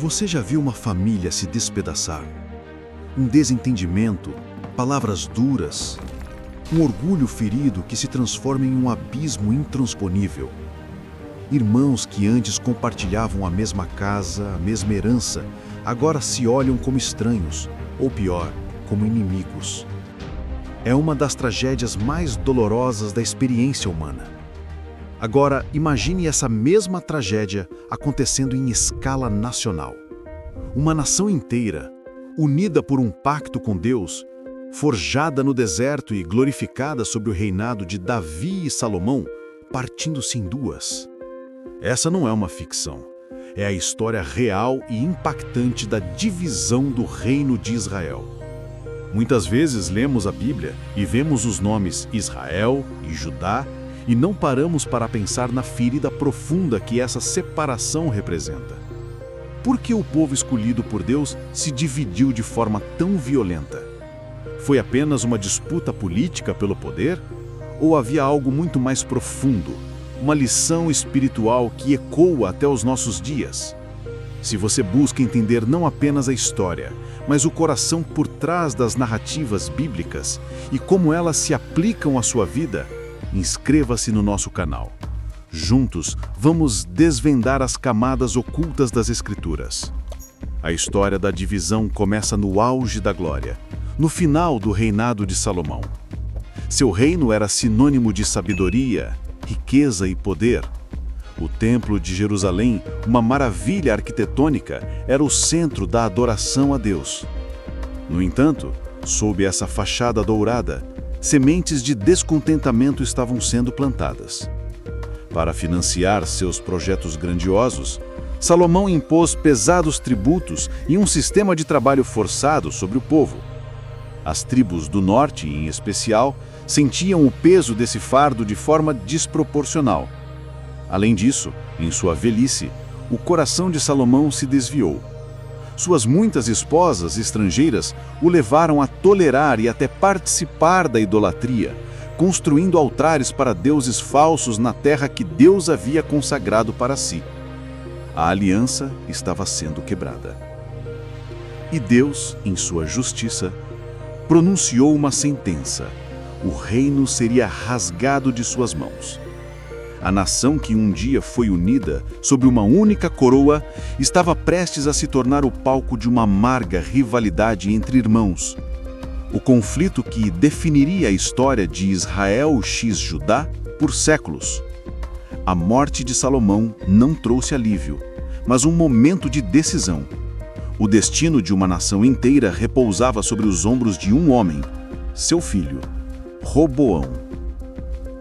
Você já viu uma família se despedaçar? Um desentendimento, palavras duras, um orgulho ferido que se transforma em um abismo intransponível. Irmãos que antes compartilhavam a mesma casa, a mesma herança, agora se olham como estranhos, ou pior, como inimigos. É uma das tragédias mais dolorosas da experiência humana. Agora, imagine essa mesma tragédia acontecendo em escala nacional. Uma nação inteira, unida por um pacto com Deus, forjada no deserto e glorificada sob o reinado de Davi e Salomão, partindo-se em duas. Essa não é uma ficção. É a história real e impactante da divisão do reino de Israel. Muitas vezes lemos a Bíblia e vemos os nomes Israel e Judá e não paramos para pensar na ferida profunda que essa separação representa. Por que o povo escolhido por Deus se dividiu de forma tão violenta? Foi apenas uma disputa política pelo poder? Ou havia algo muito mais profundo, uma lição espiritual que ecoa até os nossos dias? Se você busca entender não apenas a história, mas o coração por trás das narrativas bíblicas e como elas se aplicam à sua vida, inscreva-se no nosso canal. Juntos, vamos desvendar as camadas ocultas das Escrituras. A história da divisão começa no auge da glória, no final do reinado de Salomão. Seu reino era sinônimo de sabedoria, riqueza e poder. O Templo de Jerusalém, uma maravilha arquitetônica, era o centro da adoração a Deus. No entanto, sob essa fachada dourada, sementes de descontentamento estavam sendo plantadas. Para financiar seus projetos grandiosos, Salomão impôs pesados tributos e um sistema de trabalho forçado sobre o povo. As tribos do norte, em especial, sentiam o peso desse fardo de forma desproporcional. Além disso, em sua velhice, o coração de Salomão se desviou. Suas muitas esposas estrangeiras o levaram a tolerar e até participar da idolatria, construindo altares para deuses falsos na terra que Deus havia consagrado para si. A aliança estava sendo quebrada. E Deus, em sua justiça, pronunciou uma sentença: o reino seria rasgado de suas mãos. A nação que um dia foi unida sob uma única coroa estava prestes a se tornar o palco de uma amarga rivalidade entre irmãos. O conflito que definiria a história de Israel x Judá por séculos. A morte de Salomão não trouxe alívio, mas um momento de decisão. O destino de uma nação inteira repousava sobre os ombros de um homem, seu filho, Roboão.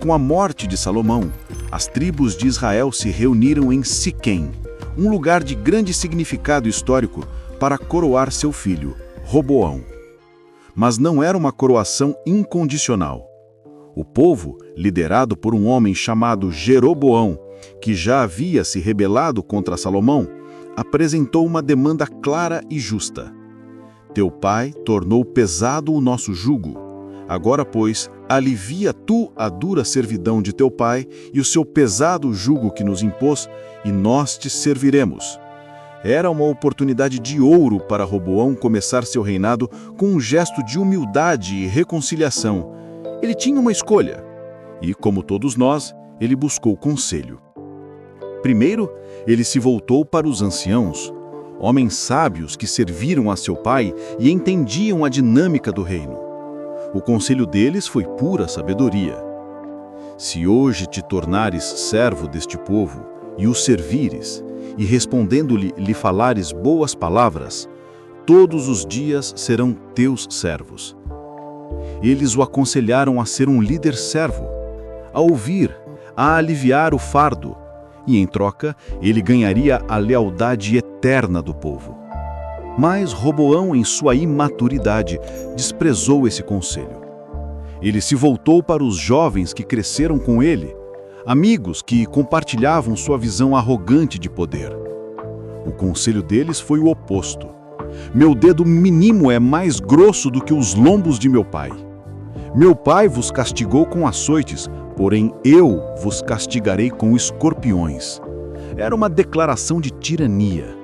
Com a morte de Salomão, as tribos de Israel se reuniram em Siquém, um lugar de grande significado histórico, para coroar seu filho, Roboão. Mas não era uma coroação incondicional. O povo, liderado por um homem chamado Jeroboão, que já havia se rebelado contra Salomão, apresentou uma demanda clara e justa. Teu pai tornou pesado o nosso jugo. Agora, pois, alivia tu a dura servidão de teu pai e o seu pesado jugo que nos impôs, e nós te serviremos. Era uma oportunidade de ouro para Roboão começar seu reinado com um gesto de humildade e reconciliação. Ele tinha uma escolha, e, como todos nós, ele buscou conselho. Primeiro, ele se voltou para os anciãos, homens sábios que serviram a seu pai e entendiam a dinâmica do reino. O conselho deles foi pura sabedoria. Se hoje te tornares servo deste povo e o servires, e respondendo-lhe lhe falares boas palavras, todos os dias serão teus servos. Eles o aconselharam a ser um líder servo, a ouvir, a aliviar o fardo, e em troca ele ganharia a lealdade eterna do povo. Mas Roboão, em sua imaturidade, desprezou esse conselho. Ele se voltou para os jovens que cresceram com ele, amigos que compartilhavam sua visão arrogante de poder. O conselho deles foi o oposto. Meu dedo mínimo é mais grosso do que os lombos de meu pai. Meu pai vos castigou com açoites, porém eu vos castigarei com escorpiões. Era uma declaração de tirania.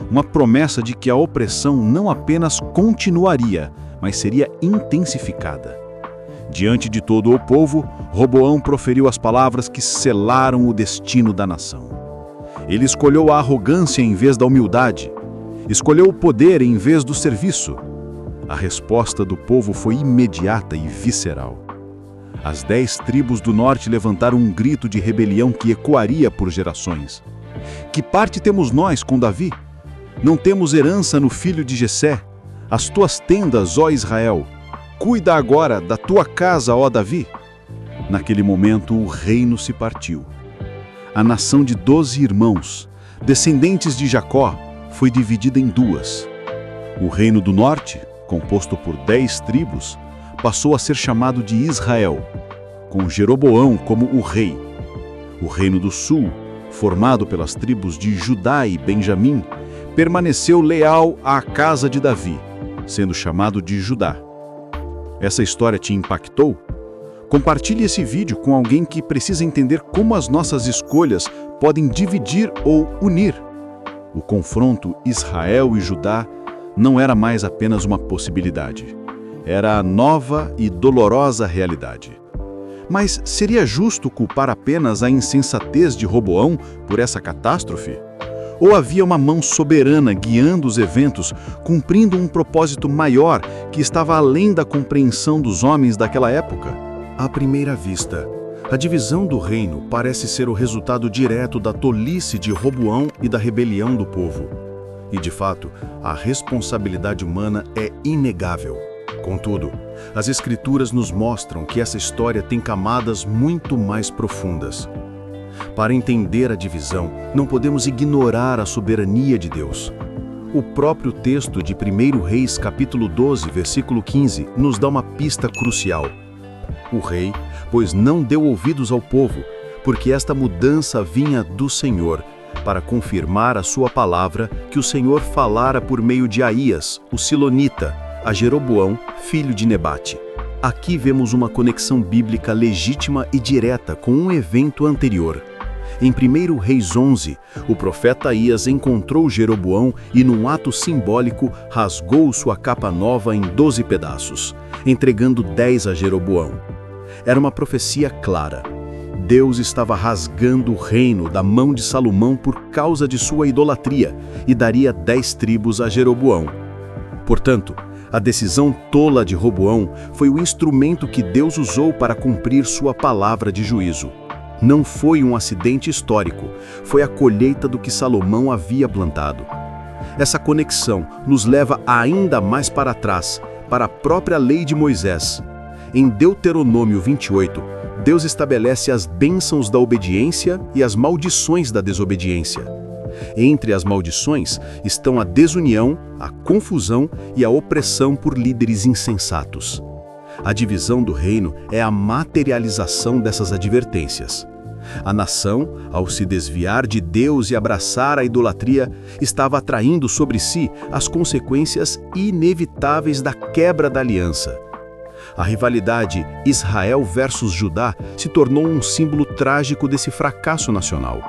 uma promessa de que a opressão não apenas continuaria, mas seria intensificada. Diante de todo o povo, Roboão proferiu as palavras que selaram o destino da nação. Ele escolheu a arrogância em vez da humildade, escolheu o poder em vez do serviço. A resposta do povo foi imediata e visceral. As 10 tribos do norte levantaram um grito de rebelião que ecoaria por gerações. Que parte temos nós com Davi? Não temos herança no filho de Jessé? As tuas tendas, ó Israel, cuida agora da tua casa, ó Davi. Naquele momento o reino se partiu. A nação de 12 irmãos, descendentes de Jacó, foi dividida em duas. O reino do norte, composto por 10 tribos, passou a ser chamado de Israel, com Jeroboão como o rei. O reino do sul, formado pelas tribos de Judá e Benjamim, permaneceu leal à casa de Davi, sendo chamado de Judá. Essa história te impactou? Compartilhe esse vídeo com alguém que precisa entender como as nossas escolhas podem dividir ou unir. O confronto Israel e Judá não era mais apenas uma possibilidade. Era a nova e dolorosa realidade. Mas seria justo culpar apenas a insensatez de Roboão por essa catástrofe? Ou havia uma mão soberana guiando os eventos, cumprindo um propósito maior que estava além da compreensão dos homens daquela época? À primeira vista, a divisão do reino parece ser o resultado direto da tolice de Roboão e da rebelião do povo. E, de fato, a responsabilidade humana é inegável. Contudo, as Escrituras nos mostram que essa história tem camadas muito mais profundas. Para entender a divisão, não podemos ignorar a soberania de Deus. O próprio texto de 1 Reis, capítulo 12, versículo 15, nos dá uma pista crucial. O rei, pois não deu ouvidos ao povo, porque esta mudança vinha do Senhor, para confirmar a sua palavra que o Senhor falara por meio de Aías, o Silonita, a Jeroboão, filho de Nebate. Aqui vemos uma conexão bíblica legítima e direta com um evento anterior. Em 1 Reis 11, o profeta Aías encontrou Jeroboão e, num ato simbólico, rasgou sua capa nova em 12 pedaços, entregando 10 a Jeroboão. Era uma profecia clara. Deus estava rasgando o reino da mão de Salomão por causa de sua idolatria e daria 10 tribos a Jeroboão. Portanto, a decisão tola de Roboão foi o instrumento que Deus usou para cumprir sua palavra de juízo. Não foi um acidente histórico, foi a colheita do que Salomão havia plantado. Essa conexão nos leva ainda mais para trás, para a própria lei de Moisés. Em Deuteronômio 28, Deus estabelece as bênçãos da obediência e as maldições da desobediência. Entre as maldições estão a desunião, a confusão e a opressão por líderes insensatos. A divisão do reino é a materialização dessas advertências. A nação, ao se desviar de Deus e abraçar a idolatria, estava atraindo sobre si as consequências inevitáveis da quebra da aliança. A rivalidade Israel versus Judá se tornou um símbolo trágico desse fracasso nacional.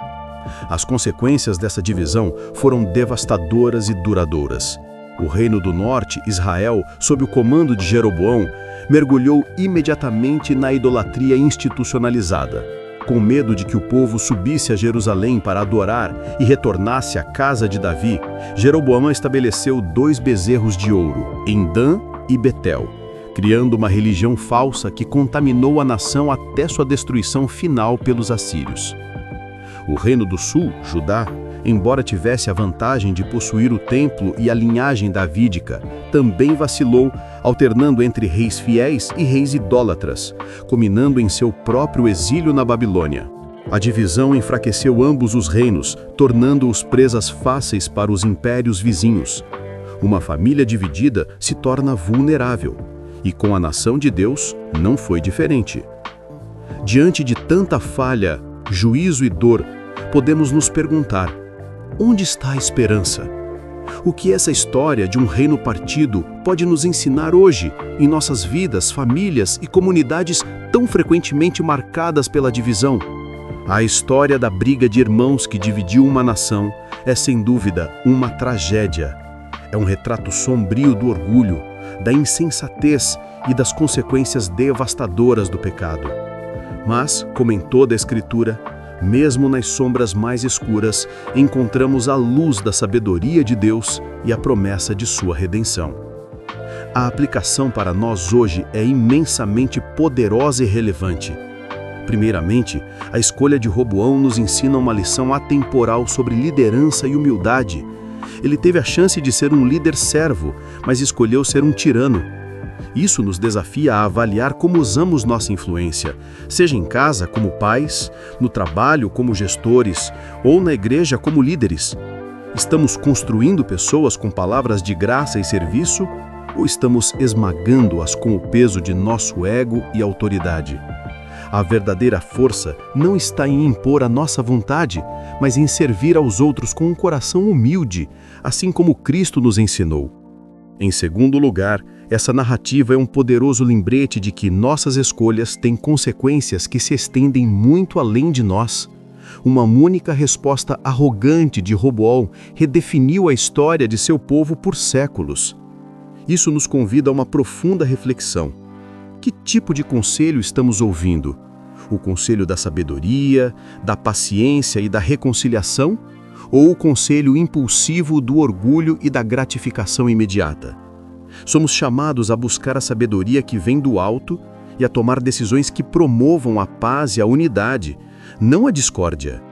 As consequências dessa divisão foram devastadoras e duradouras. O reino do norte, Israel, sob o comando de Jeroboão, mergulhou imediatamente na idolatria institucionalizada. Com medo de que o povo subisse a Jerusalém para adorar e retornasse à casa de Davi, Jeroboão estabeleceu 2 bezerros de ouro, em Dan e Betel, criando uma religião falsa que contaminou a nação até sua destruição final pelos assírios. O reino do sul, Judá, embora tivesse a vantagem de possuir o templo e a linhagem davídica, também vacilou, alternando entre reis fiéis e reis idólatras, culminando em seu próprio exílio na Babilônia. A divisão enfraqueceu ambos os reinos, tornando-os presas fáceis para os impérios vizinhos. Uma família dividida se torna vulnerável, e com a nação de Deus não foi diferente. Diante de tanta falha, juízo e dor, podemos nos perguntar: onde está a esperança? O que essa história de um reino partido pode nos ensinar hoje, em nossas vidas, famílias e comunidades tão frequentemente marcadas pela divisão? A história da briga de irmãos que dividiu uma nação é sem dúvida uma tragédia. É um retrato sombrio do orgulho, da insensatez e das consequências devastadoras do pecado. Mas, como em toda a Escritura, mesmo nas sombras mais escuras, encontramos a luz da sabedoria de Deus e a promessa de sua redenção. A aplicação para nós hoje é imensamente poderosa e relevante. Primeiramente, a escolha de Roboão nos ensina uma lição atemporal sobre liderança e humildade. Ele teve a chance de ser um líder servo, mas escolheu ser um tirano. Isso nos desafia a avaliar como usamos nossa influência, seja em casa como pais, no trabalho como gestores ou na igreja como líderes. Estamos construindo pessoas com palavras de graça e serviço ou estamos esmagando-as com o peso de nosso ego e autoridade? A verdadeira força não está em impor a nossa vontade, mas em servir aos outros com um coração humilde, assim como Cristo nos ensinou. Em segundo lugar, essa narrativa é um poderoso lembrete de que nossas escolhas têm consequências que se estendem muito além de nós. Uma única resposta arrogante de Roboão redefiniu a história de seu povo por séculos. Isso nos convida a uma profunda reflexão. Que tipo de conselho estamos ouvindo? O conselho da sabedoria, da paciência e da reconciliação? Ou o conselho impulsivo do orgulho e da gratificação imediata? Somos chamados a buscar a sabedoria que vem do alto e a tomar decisões que promovam a paz e a unidade, não a discórdia.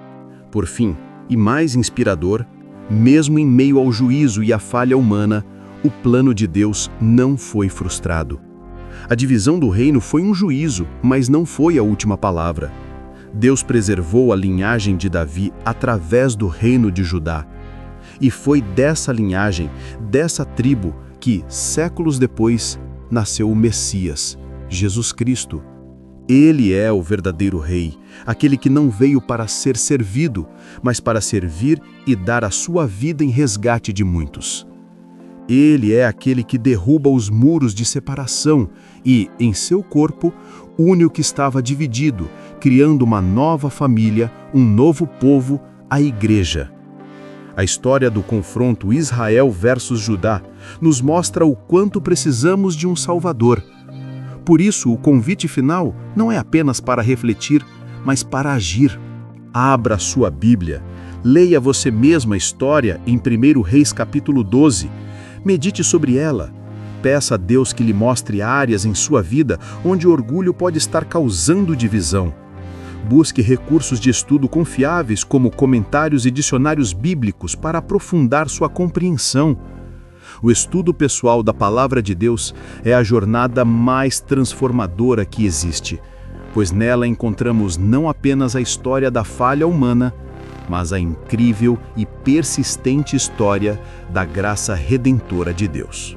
Por fim, e mais inspirador, mesmo em meio ao juízo e à falha humana, o plano de Deus não foi frustrado. A divisão do reino foi um juízo, mas não foi a última palavra. Deus preservou a linhagem de Davi através do reino de Judá. E foi dessa linhagem, dessa tribo, que, séculos depois, nasceu o Messias, Jesus Cristo. Ele é o verdadeiro rei, aquele que não veio para ser servido, mas para servir e dar a sua vida em resgate de muitos. Ele é aquele que derruba os muros de separação e, em seu corpo, une o que estava dividido, criando uma nova família, um novo povo, a Igreja. A história do confronto Israel versus Judá nos mostra o quanto precisamos de um Salvador. Por isso, o convite final não é apenas para refletir, mas para agir. Abra sua Bíblia, leia você mesma a história em 1 Reis capítulo 12, medite sobre ela. Peça a Deus que lhe mostre áreas em sua vida onde o orgulho pode estar causando divisão. Busque recursos de estudo confiáveis como comentários e dicionários bíblicos para aprofundar sua compreensão. O estudo pessoal da Palavra de Deus é a jornada mais transformadora que existe, pois nela encontramos não apenas a história da falha humana, mas a incrível e persistente história da graça redentora de Deus.